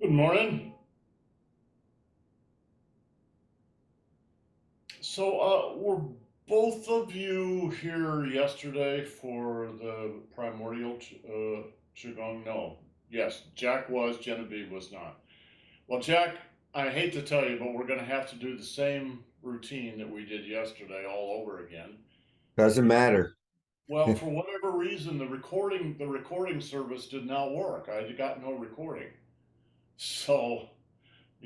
Good morning. Were both of you here yesterday for the primordial Qigong? No. Yes, Jack was, Genevieve was not. Well, Jack, I hate to tell you, but we're going to have to do the same routine that we did yesterday all over again. Doesn't matter. Well, for whatever reason, the recording service did not work. I got no recording. So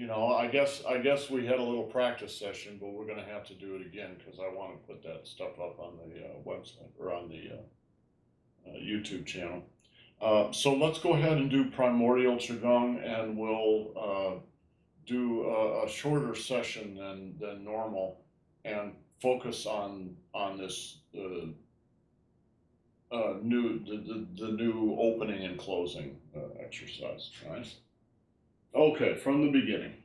I guess we had a little practice session, but we're gonna have to do it again because I want to put that stuff up on the website or on the YouTube channel. So let's go ahead and do primordial qigong, and we'll do a shorter session than normal, and focus on this the new opening and closing exercise. Right? Okay, from the beginning.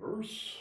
reverse.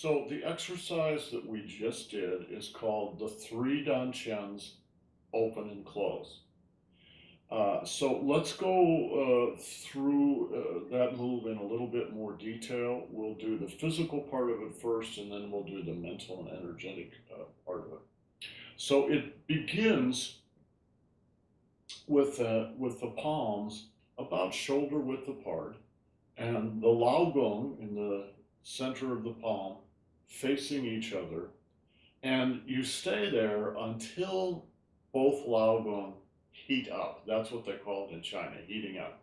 So the exercise that we just did is called the 3 dantians, open and close. So let's go through that move in a little bit more detail. We'll do the physical part of it first, and then we'll do the mental and energetic part of it. So it begins with the palms about shoulder width apart, and the Lao Gong in the center of the palm facing each other, and you stay there until both Lao Gong heat up. That's what they call it in China, heating up.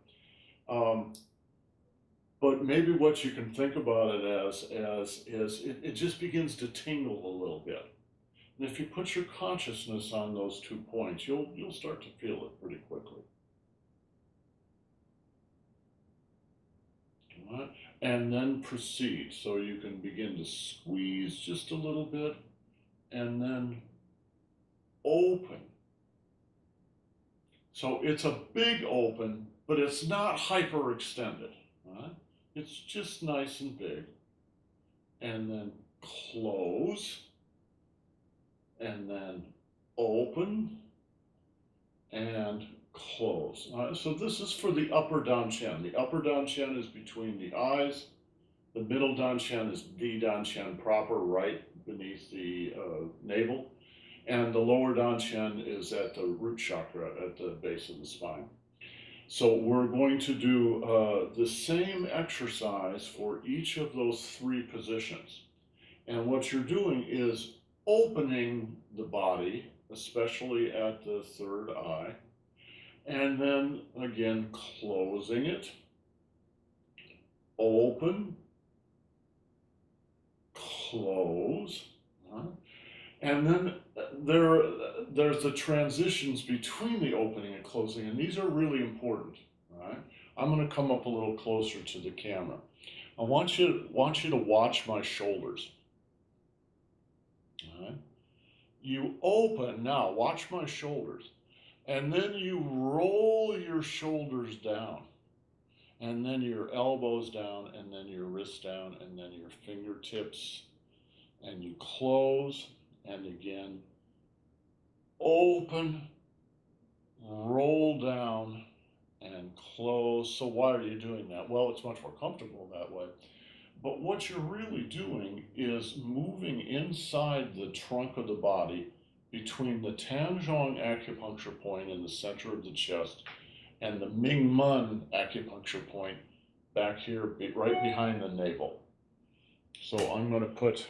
But maybe what you can think about it as is it just begins to tingle a little bit. And if you put your consciousness on those 2 points, you'll start to feel it pretty quickly. All right? And then proceed. So you can begin to squeeze just a little bit and then open. So it's a big open, but it's not hyperextended. Right? It's just nice and big. And then close. And then open and close. So this is for the upper dantian. The upper dantian is between the eyes. The middle dantian is the dantian proper, right beneath the navel. And the lower dantian is at the root chakra, at the base of the spine. So we're going to do the same exercise for each of those 3 positions. And what you're doing is opening the body, especially at the 3rd eye, and then again closing it, open, close, and then there's the transitions between the opening and closing, and these are really important. Right? I'm going to come up a little closer to the camera. I want you to watch my shoulders. All right? You open, now watch my shoulders, and then you roll your shoulders down, and then your elbows down, and then your wrists down, and then your fingertips, and you close, and again, open, roll down, and close. So why are you doing that? Well, it's much more comfortable that way. But what you're really doing is moving inside the trunk of the body between the Tanzhong acupuncture point in the center of the chest and the Mingmen acupuncture point back here, right behind the navel. So I'm going to put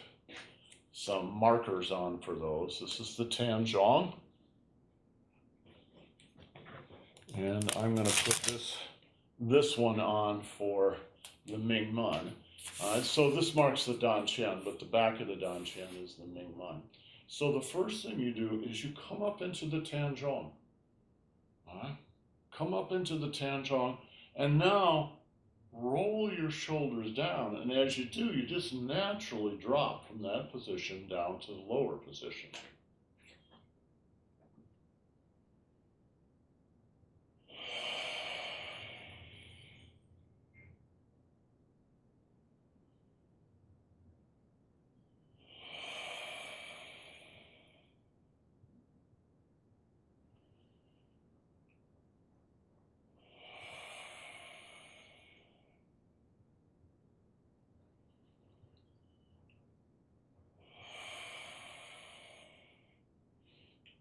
some markers on for those. This is the Tanzhong. And I'm going to put this one on for the Mingmen. So this marks the dantian, but the back of the dantian is the Mingmen. So the first thing you do is you come up into the Tanzhong. Come up into the Tanzhong, and now roll your shoulders down. And as you do, you just naturally drop from that position down to the lower position.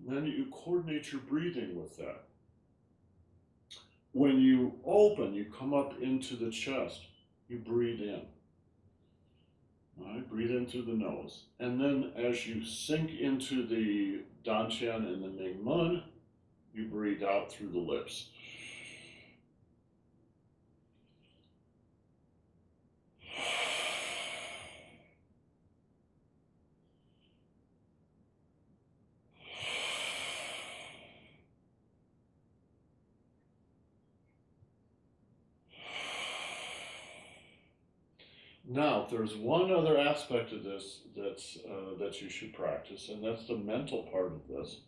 Then you coordinate your breathing with that. When you open, you come up into the chest, you breathe in. All right, breathe in through the nose. And then as you sink into the dantian and the Mingmen, you breathe out through the lips. Now, there's one other aspect of this that you should practice, and that's the mental part of this.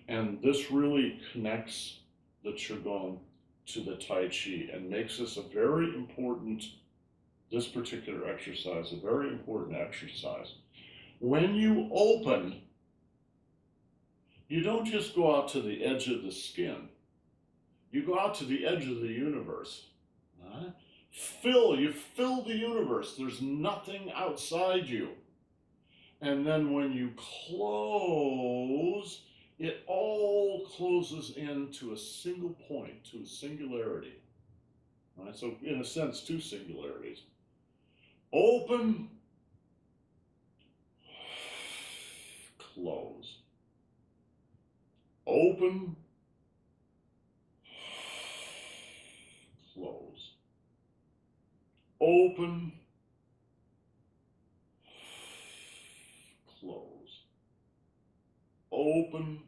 And this really connects the Qigong to the Tai Chi and makes this a very important this particular exercise, a very important exercise. When you open, you don't just go out to the edge of the skin. You go out to the edge of the universe. You fill the universe. There's nothing outside you. And then when you close, it all closes into a single point, to a singularity. Right? So in a sense, two singularities. Open, close. Open, close. Open, close. Open,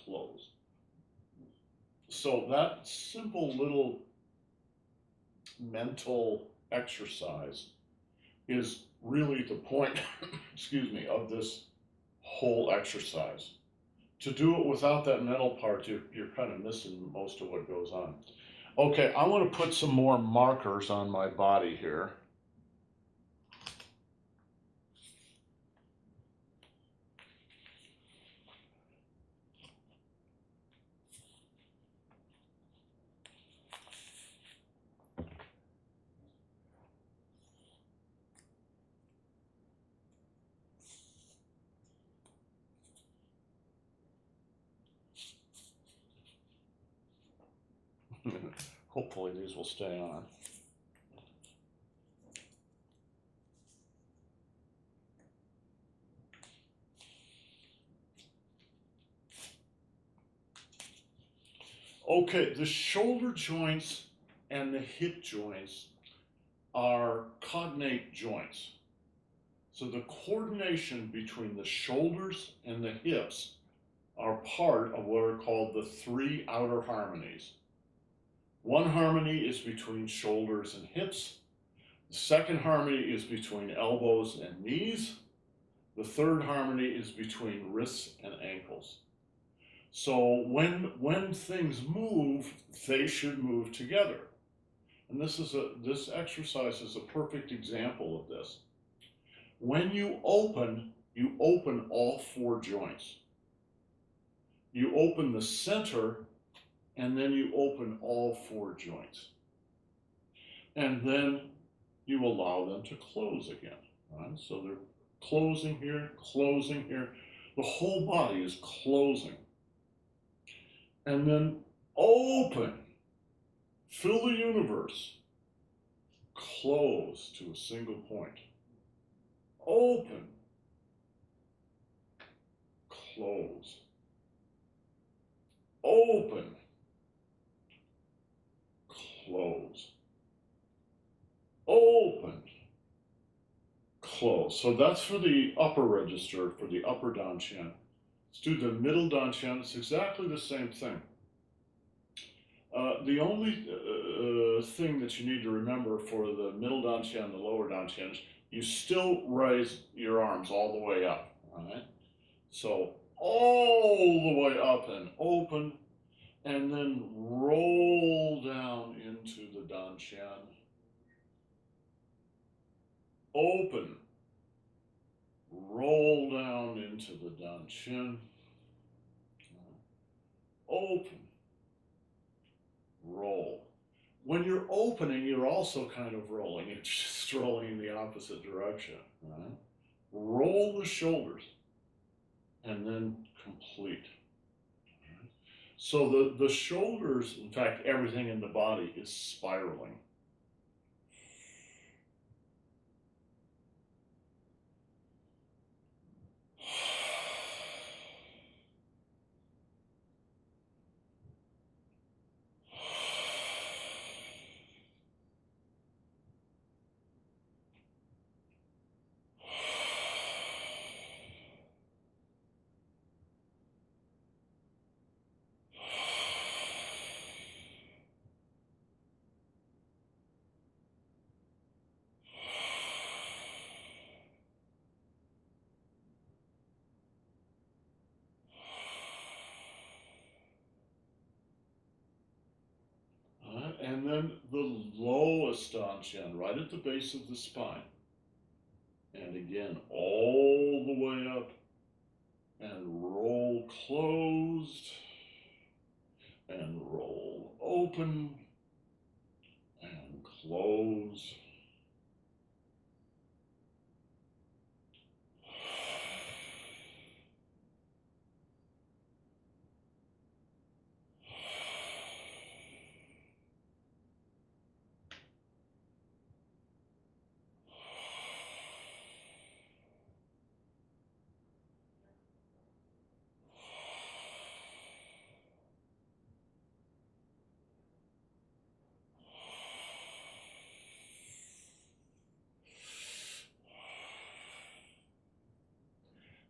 close. So that simple little mental exercise is really the point, excuse me, of this whole exercise. To do it without that mental part, you're kind of missing most of what goes on. Okay, I want to put some more markers on my body here. Hopefully these will stay on. Okay, the shoulder joints and the hip joints are cognate joints. So the coordination between the shoulders and the hips are part of what are called the three outer harmonies. One harmony is between shoulders and hips. The second harmony is between elbows and knees. The third harmony is between wrists and ankles. So when things move, they should move together. And this exercise is a perfect example of this. When you open all four joints. You open the center, and then you open all four joints. And then you allow them to close again. Right? So they're closing here, closing here. The whole body is closing. And then open. Fill the universe. Close to a single point. Open. Close. Open. Close. Open. Close. So that's for the upper register, for the upper dantian. Let's do the middle dantian. It's exactly the same thing. The only thing that you need to remember for the middle dantian and the lower dantian is you still raise your arms all the way up. All right? So all the way up and open, and then roll down into the dantian. Open. Roll down into the dantian. Open. Roll. When you're opening, you're also kind of rolling. It's just rolling in the opposite direction. Right? Roll the shoulders and then complete. Right? So the shoulders, in fact, everything in the body is spiraling. then the lowest dantian, right at the base of the spine. And again, all the way up and roll closed and roll open and close.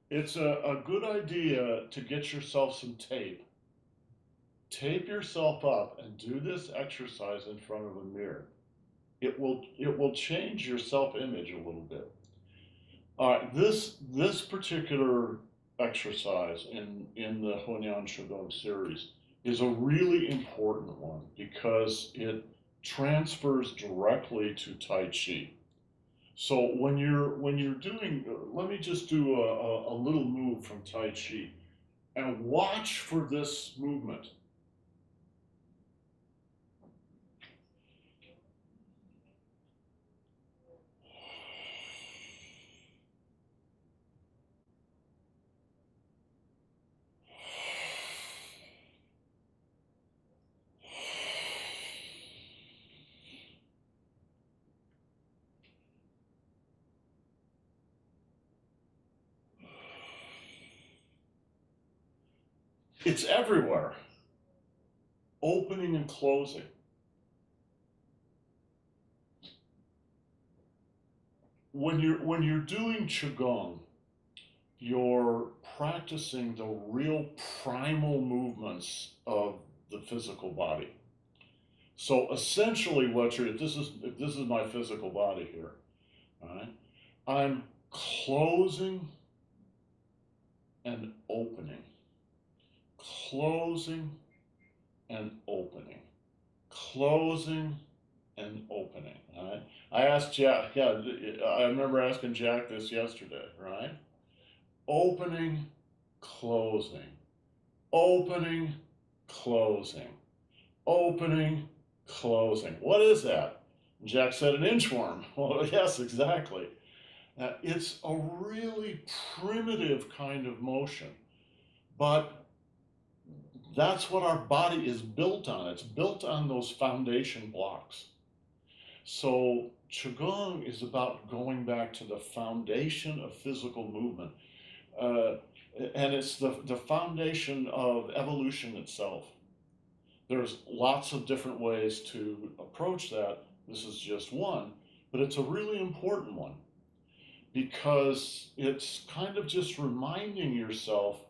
It's a good idea to get yourself some tape. Tape yourself up and do this exercise in front of a mirror. It will change your self-image a little bit. All right, this particular exercise in the HUNYUAN Qigong series is a really important one because it transfers directly to Tai Chi. So when you're doing, let me just do a little move from Tai Chi and watch for this movement. It's everywhere, opening and closing. When you're doing Qigong, you're practicing the real primal movements of the physical body. So essentially what you're, this is my physical body here, all right? I'm closing and opening, closing and opening, closing and opening, all right? I asked Jack, yeah, I remember asking Jack this yesterday, right? Opening, closing, opening, closing, opening, closing. What is that? Jack said an inchworm. Well, yes, exactly. It's a really primitive kind of motion, but that's what our body is built on. It's built on those foundation blocks. So Qigong is about going back to the foundation of physical movement. And it's the foundation of evolution itself. There's lots of different ways to approach that. This is just one, but it's a really important one because it's kind of just reminding yourself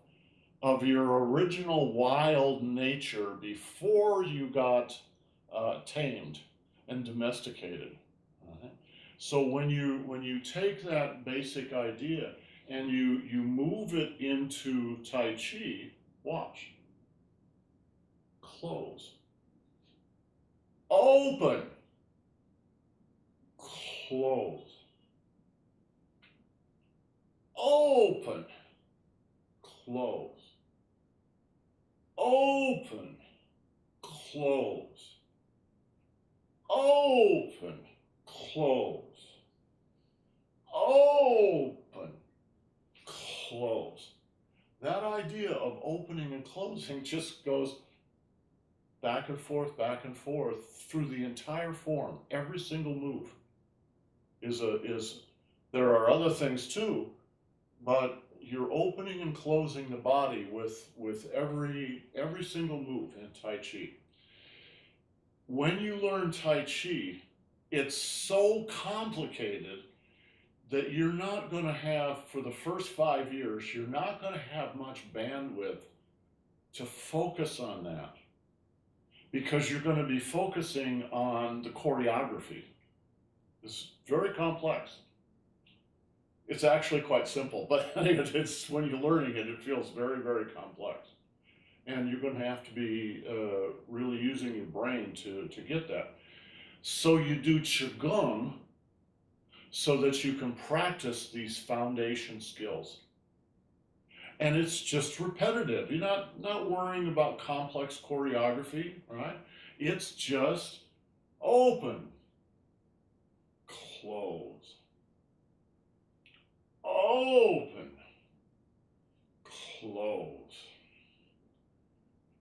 of your original wild nature before you got tamed and domesticated. Right? So when you take that basic idea and you move it into Tai Chi, watch. Close. Open. Close. Open. Close. Open. Close. Open. Close. Open. Close. That idea of opening and closing just goes back and forth through the entire form. Every single move is there are other things too, but you're opening and closing the body with every single move in Tai Chi. When you learn Tai Chi, it's so complicated that you're not going to have, for the first 5 years, you're not going to have much bandwidth to focus on that because you're going to be focusing on the choreography. It's very complex. It's actually quite simple, but it's when you're learning it, it feels very, very complex. And you're going to have to be really using your brain to get that. So you do Qigong so that you can practice these foundation skills. And it's just repetitive. You're not worrying about complex choreography, right? It's just open, close, open, close,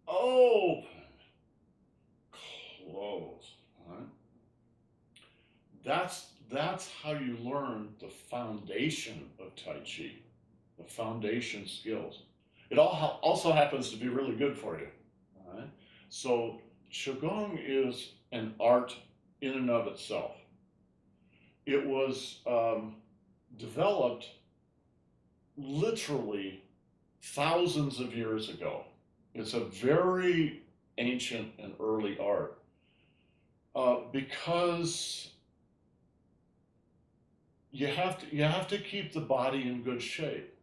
open, close. Right? That's how you learn the foundation of Tai Chi, the foundation skills. It all also happens to be really good for you. Right? So Qigong is an art in and of itself. It was developed literally thousands of years ago. It's a very ancient and early art because you have to keep the body in good shape.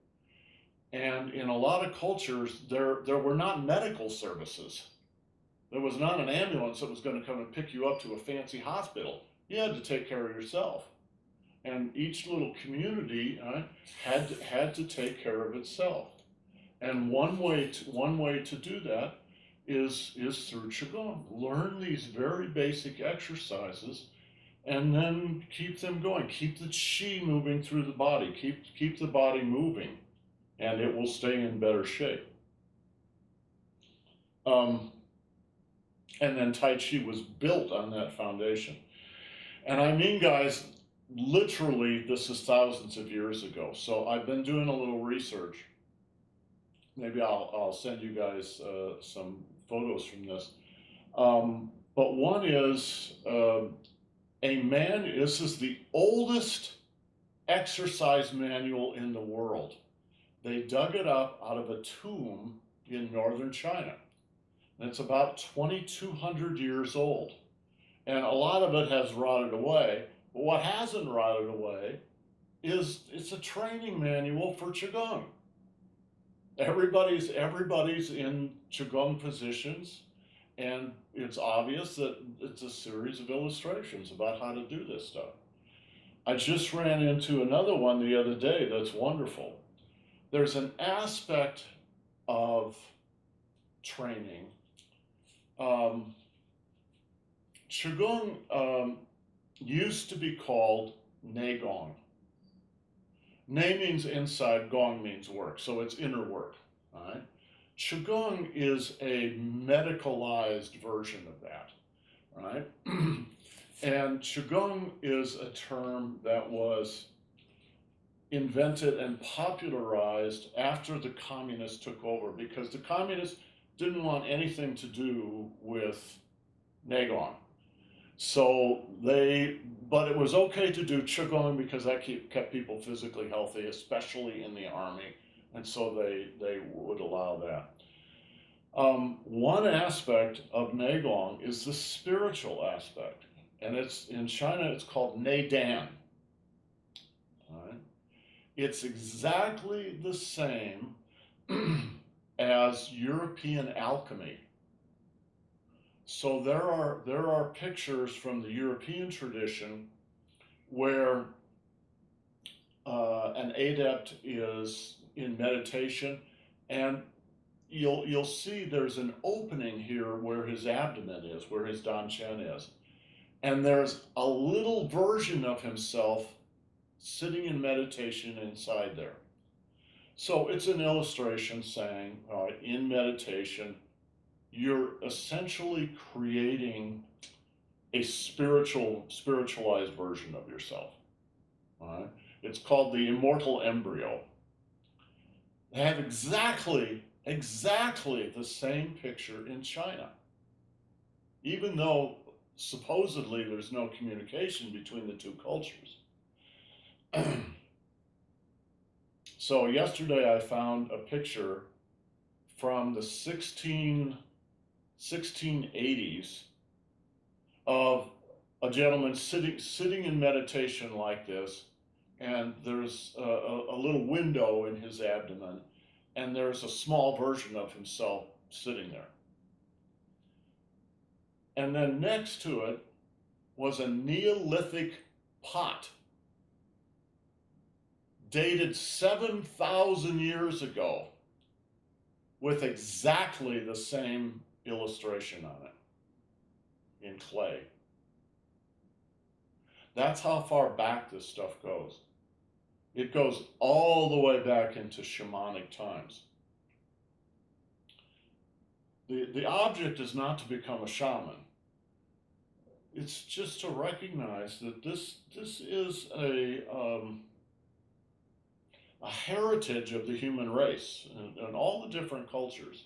And in a lot of cultures, there were not medical services. There was not an ambulance that was going to come and pick you up to a fancy hospital. You had to take care of yourself. And each little community had to take care of itself. And one way to do that is through Qigong. Learn these very basic exercises and then keep them going. Keep the Qi moving through the body. Keep the body moving, and it will stay in better shape. And then Tai Chi was built on that foundation. And I mean, guys, literally, this is thousands of years ago. So I've been doing a little research. Maybe I'll send you guys some photos from this. But one is this is the oldest exercise manual in the world. They dug it up out of a tomb in northern China. And it's about 2,200 years old. And a lot of it has rotted away. But what hasn't rotted away is it's a training manual for Qigong. Everybody's in Qigong positions, and it's obvious that it's a series of illustrations about how to do this stuff. I just ran into another one the other day that's wonderful. There's an aspect of training. Qigong used to be called Neigong. Ne means inside, Gong means work, so it's inner work. Right? Qigong is a medicalized version of that, right? And Qigong is a term that was invented and popularized after the communists took over, because the communists didn't want anything to do with Neigong. So but it was okay to do Qigong because that kept people physically healthy, especially in the army, and so they would allow that. One aspect of Neigong is the spiritual aspect, and it's in China it's called Neidan. Right? It's exactly the same as European alchemy. So there are pictures from the European tradition where an adept is in meditation, and you'll see there's an opening here where his abdomen is, where his dantian is, and there's a little version of himself sitting in meditation inside there. So it's an illustration saying, in meditation, you're essentially creating a spiritualized version of yourself. Right? It's called the immortal embryo. They have exactly the same picture in China. Even though supposedly there's no communication between the two cultures. So yesterday I found a picture from the 1680s of a gentleman sitting in meditation like this, and there's a little window in his abdomen, and there's a small version of himself sitting there. And then next to it was a Neolithic pot dated 7,000 years ago with exactly the same illustration on it in clay. That's how far back this stuff goes. It goes all the way back into shamanic times. The object is not to become a shaman. It's just to recognize that this is a heritage of the human race and all the different cultures.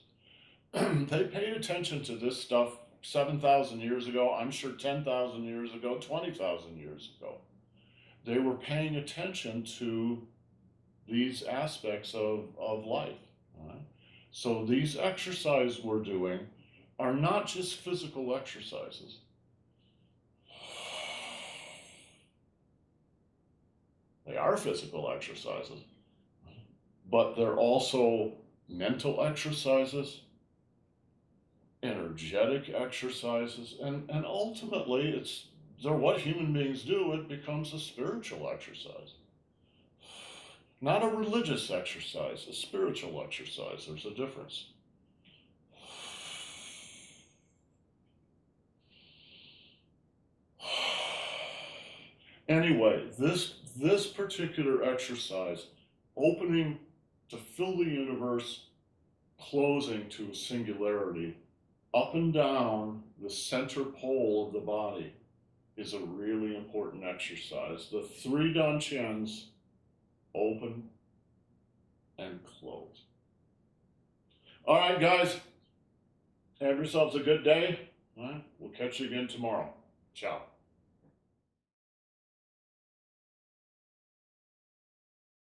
They paid attention to this stuff 7,000 years ago, I'm sure 10,000 years ago, 20,000 years ago. They were paying attention to these aspects of life. Right? So these exercises we're doing are not just physical exercises. They are physical exercises, but they're also mental exercises, energetic exercises, and ultimately they're what human beings do. It becomes a spiritual exercise. Not a religious exercise, a spiritual exercise. There's a difference. Anyway, this particular exercise, opening to fill the universe, closing to a singularity, up and down the center pole of the body, is a really important exercise. The 3 dantians, open and close. All right, guys, have yourselves a good day. All right, we'll catch you again tomorrow. Ciao.